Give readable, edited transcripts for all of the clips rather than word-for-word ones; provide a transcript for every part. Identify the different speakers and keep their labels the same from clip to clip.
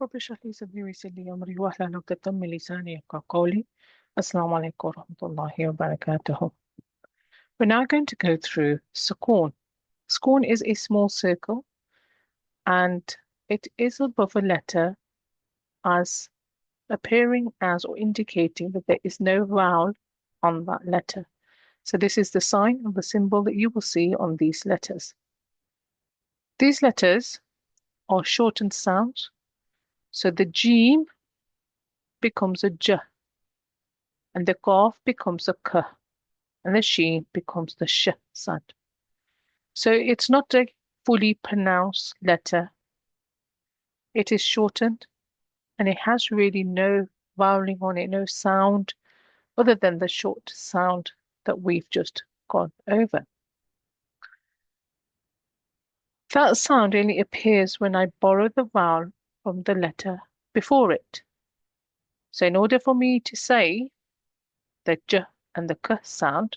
Speaker 1: رب اشرح لي صدري ويسر لي أمري واحلل عقدة من لساني يفقهوا قولي. السلام عليكم ورحمة الله وبركاته. We're now going to go through sukoon. Sukoon is a small circle and it is above a letter as appearing as or indicating that there is no vowel on that letter. So this is the sign of the symbol that you will see on these letters. These letters are shortened sounds. So the Jim becomes a J and the Qaf becomes a K and the Sheen becomes the Sh sound. So it's not a fully pronounced letter. It is shortened and it has really no voweling on it, no sound other than the short sound that we've just gone over. That sound only appears when I borrow the vowel from the letter before it. So in order for me to say the J and the K sound,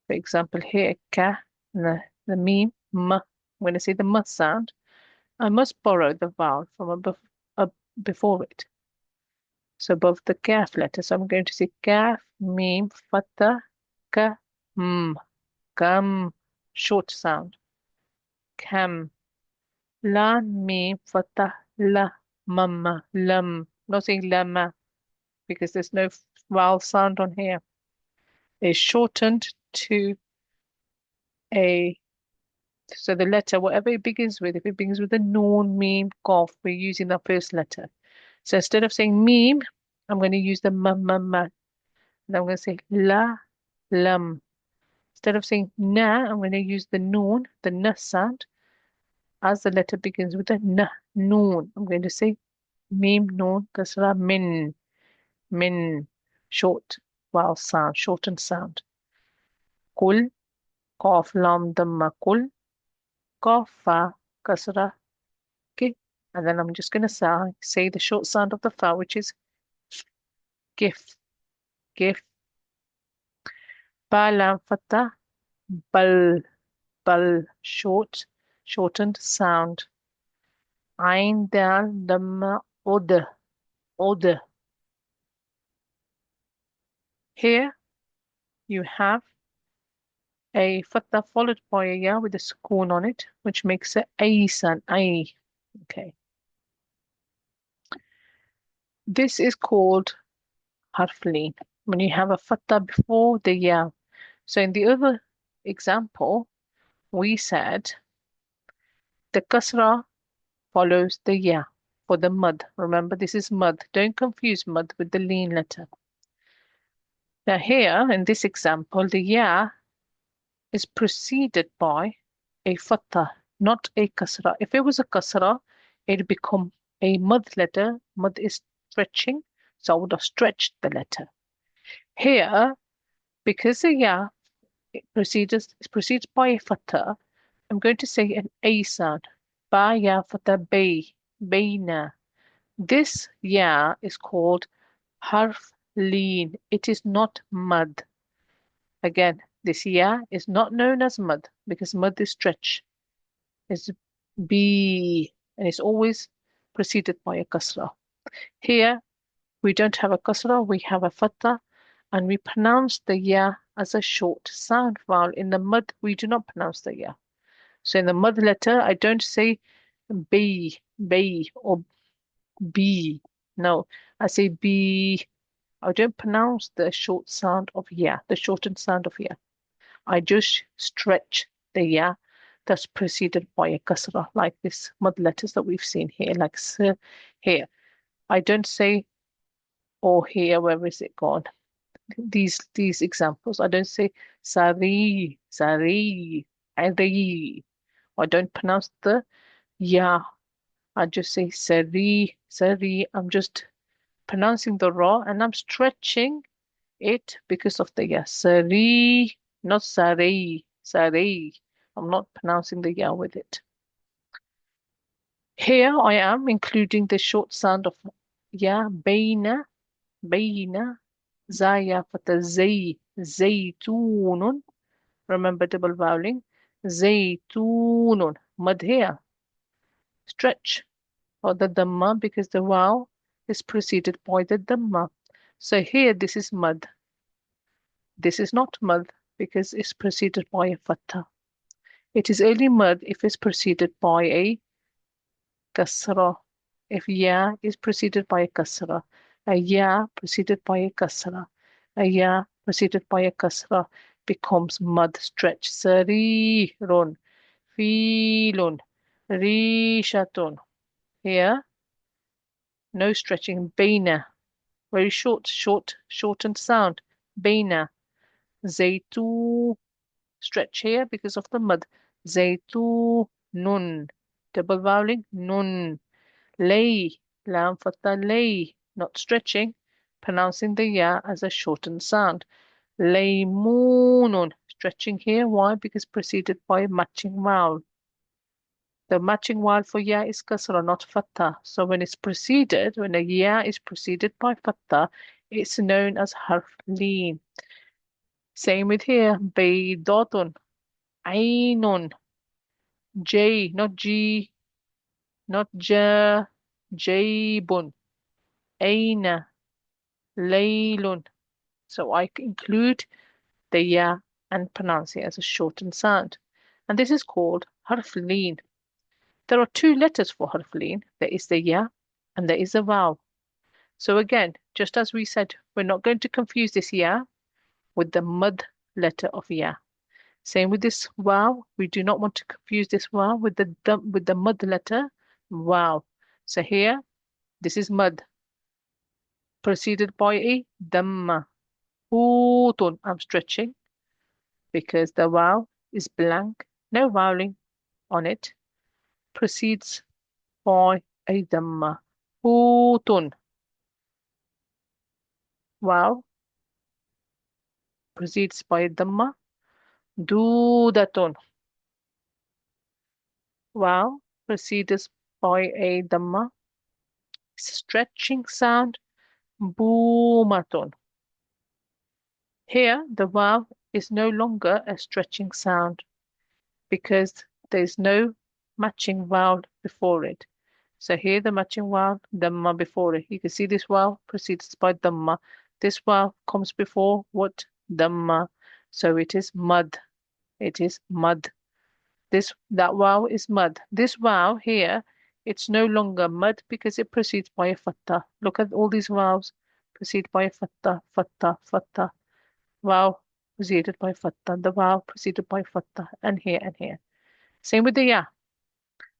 Speaker 1: for example here, Ka and the Mim, M, I'm going to say the M sound, I must borrow the vowel from before it. So above the Kaf letter, so I'm going to say Kaf, Mim, Fatha, Ka, M, Kam, short sound. Kam, La, Mim, Fatha, La, Mamma, Lam. Not saying Lama because there's no vowel sound on here. It's shortened to so the letter, whatever it begins with, if it begins with a noon, meme, qaf, we're using the first letter. So instead of saying meme, I'm going to use the ma. And I'm going to say la, lam. Instead of saying na, I'm going to use the noon, the na sound. As the letter begins with a na, noon, I'm going to say meme, noon, kasra, min, short vowel sound, shortened sound. Kul, qaf, lam, damma, kul, qaf, fa, kasra, ki. And then I'm just going to say the short sound of the fa, which is gif, gif. Ba, lam, fatha, bal, shortened sound. Ain, dal, damma, od. Here you have a fatha followed by a ya with a sukoon on it, which makes it a sound, ay. Okay. This is called harfleen, when you have a fatha before the ya. So in the other example, we said the kasra follows the ya for the mud. Remember, this is mud. Don't confuse mud with the lean letter. Now here, in this example, the ya is preceded by a fatha, not a kasra. If it was a kasra, it'd become a mud letter. Mud is stretching, so I would have stretched the letter. Here, because the ya precedes by a fatha, I'm going to say an a sound. Ba ya fatha bay, bayna. This ya is called harf leen. It is not mud. Again, this ya is not known as mud because mud is stretch. It's b and it's always preceded by a kasra. Here we don't have a kasra, we have a fatha, and we pronounce the ya as a short sound vowel. In the mud, we do not pronounce the ya. So in the mud letter, I don't say b, or b. No, I say b. I don't pronounce the short sound of ya, the shortened sound of ya. I just stretch the ya that's preceded by a kasra, like this mud letters that we've seen here, like s here. I don't say or here, where is it gone? These examples, I don't say sari, ari. I don't pronounce the ya. I just say sari. I'm just pronouncing the ra and I'm stretching it because of the ya. Sari, not sari. I'm not pronouncing the ya with it. Here I am including the short sound of ya, bayna, zaya fata zaytunun. Remember double voweling. Zaytunun. Mud here. Stretch. or the dhamma because the vowel is preceded by the dhamma. So here this is mad. This is not mad because it's preceded by a fatha. It is only mad if it's preceded by a kasra. If ya is preceded by a kasra, a ya preceded by a kasra, a ya preceded by a kasra becomes mud stretch. Sarirun, filun, rishatun. Here, no stretching. Baina, very shortened sound. Baina, zaytu, stretch here because of the mud. Zaytu, nun, double voweling, nun. Lay, lam fatha lay, not stretching, pronouncing the ya as a shortened sound. Laymunun, stretching here. Why? Because preceded by a matching vowel. The matching vowel for ya is kasra, not fatha. So when it's preceded, when a ya is preceded by fatha, it's known as harf leen. Same with here. Baydotun, ainun, j, not g, not ja, jaybun, aina, laylun. So I include the ya and pronounce it as a shortened sound. And this is called harf leen. There are two letters for harf leen. There is the ya and there is a vowel. So again, just as we said, we're not going to confuse this ya with the mud letter of ya. Same with this vowel. We do not want to confuse this vowel with the mud letter wow. So here, this is mud preceded by a dhamma. Utun. I'm stretching because the vowel is blank, no voweling on it, precedes by a dhamma. Utun. Vowel precedes by a dhamma. Dudatun. Vowel precedes by a dhamma. Stretching sound. Boomatun. Here, the vowel is no longer a stretching sound because there is no matching vowel before it. So here the matching vowel, dhamma before it. You can see this vowel precedes by dhamma. This vowel comes before what? Dhamma. So it is mud. It is mud. That vowel is mud. This vowel here, it's no longer mud because it precedes by a fatha. Look at all these vowels precede by a fatha, fatha, fatha. Vowel preceded by fatha. The vowel preceded by fatha, and here and here. Same with the ya,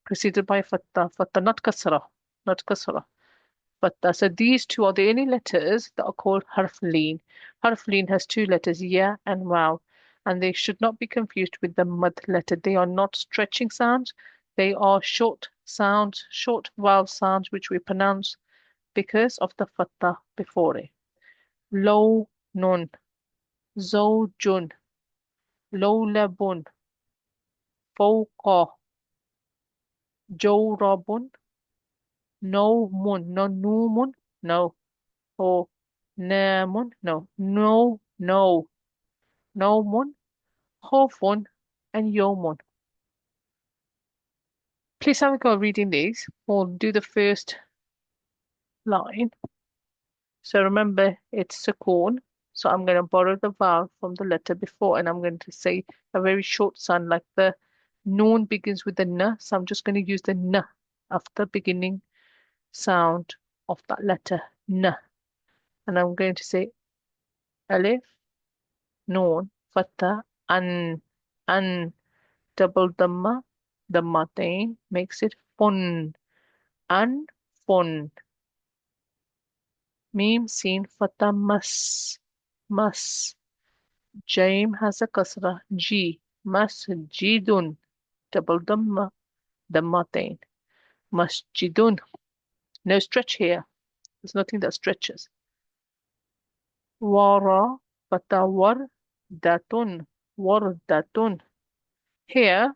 Speaker 1: preceded by fatha, fatha, not kasra, not kasra. Fatha. So these two are the only letters that are called harf leen. Harf leen has two letters, ya and waw, and they should not be confused with the mud letter. They are not stretching sounds. They are short sounds, short vowel sounds, which we pronounce because of the fatha before it. Low nun, zawjun, lawlabun, fawqa, jawrabun, no mun, no numun, no, or namun, no, no, no, naumun, khawfun, and yawmun. Please have a go reading these. We'll do the first line. So remember, it's sukoon. So I'm going to borrow the vowel from the letter before, and I'm going to say a very short sound like the noon begins with the n. So I'm just going to use the n after beginning sound of that letter n. And I'm going to say alif, noon, fatha, an, double dhammatain makes it fun, an, fun. Meme seen fatha mas. Jaim has a kasra, G, masjidun, double dhammatain. Masjidun. No stretch here. There's nothing that stretches. Wara, fatha wardatun. Here,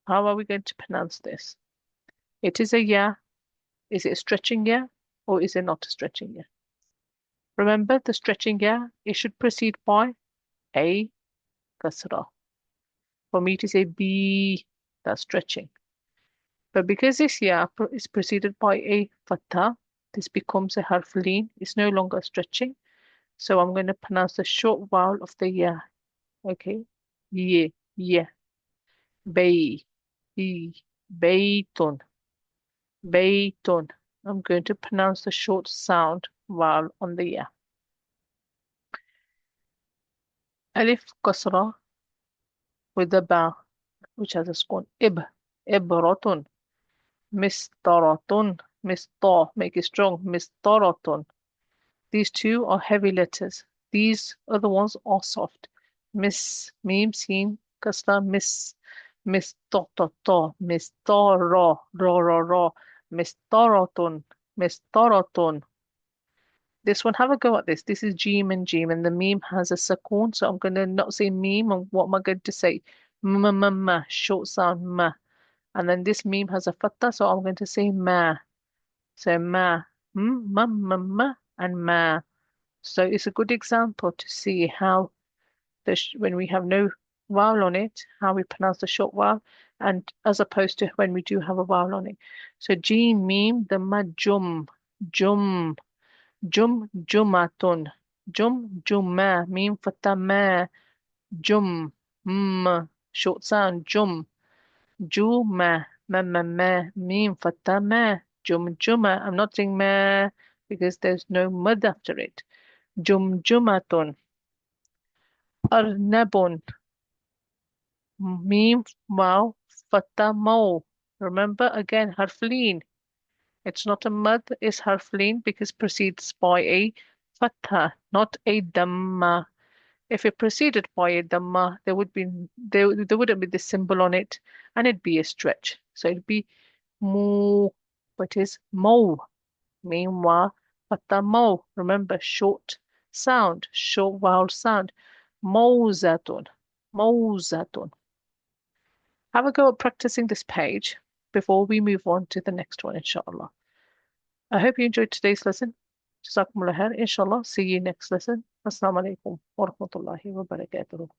Speaker 1: how are we going to pronounce this? It is a ya. Is it a stretching ya or is it not a stretching ya? Remember the stretching ya, it should precede by a kasra. For me to say B, that's stretching. But because this ya is preceded by a fatha, this becomes a harf lin. It's no longer stretching. So I'm going to pronounce the short vowel of the ya. Okay. Ye, yeah. Bay, e, baytun, baytun. I'm going to pronounce the short sound vowel on the ya. Alif kasra with the ba, which has a scorn. Ibratun, mistaratun, mista, make it strong, mistaratun. These two are heavy letters. These other ones are soft. Miss, mim, sin, kasra, miss, to, miss, ra, mistaratun, mistaratun. This one, have a go at this. This is Jim and Jim, and the meme has a sakun, so I'm going to not say meme, and what am I going to say? Ma, short sound, ma. And then this meme has a fatta, so I'm going to say ma. So ma, ma, and ma. So it's a good example to see how when we have no vowel on it, how we pronounce the short vowel, and as opposed to when we do have a vowel on it. So Jim, meme, the ma, jum, jumatun, jumma, meme fatha ma, short sound, juma, meme fatha ma, juma. I'm not saying ma because there's no mud after it. Jumatun, arnabun, meme, wow, fatha mo. Remember again, harfleen. It's not a mud, it's harfleen because precedes by a fatha, not a dhamma. If it preceded by a dhamma, there wouldn't be this symbol on it, and it'd be a stretch. So it'd be mu, but it's mo. Meanwhile, fatha mo. Remember, short sound, short vowel sound. Mozatun, mozatun. Have a go at practicing this page before we move on to the next one, inshallah. I hope you enjoyed today's lesson. Jazakumullah khair. Inshallah, see you next lesson. Assalamu alaikum wa rahmatullahi wa barakatuh.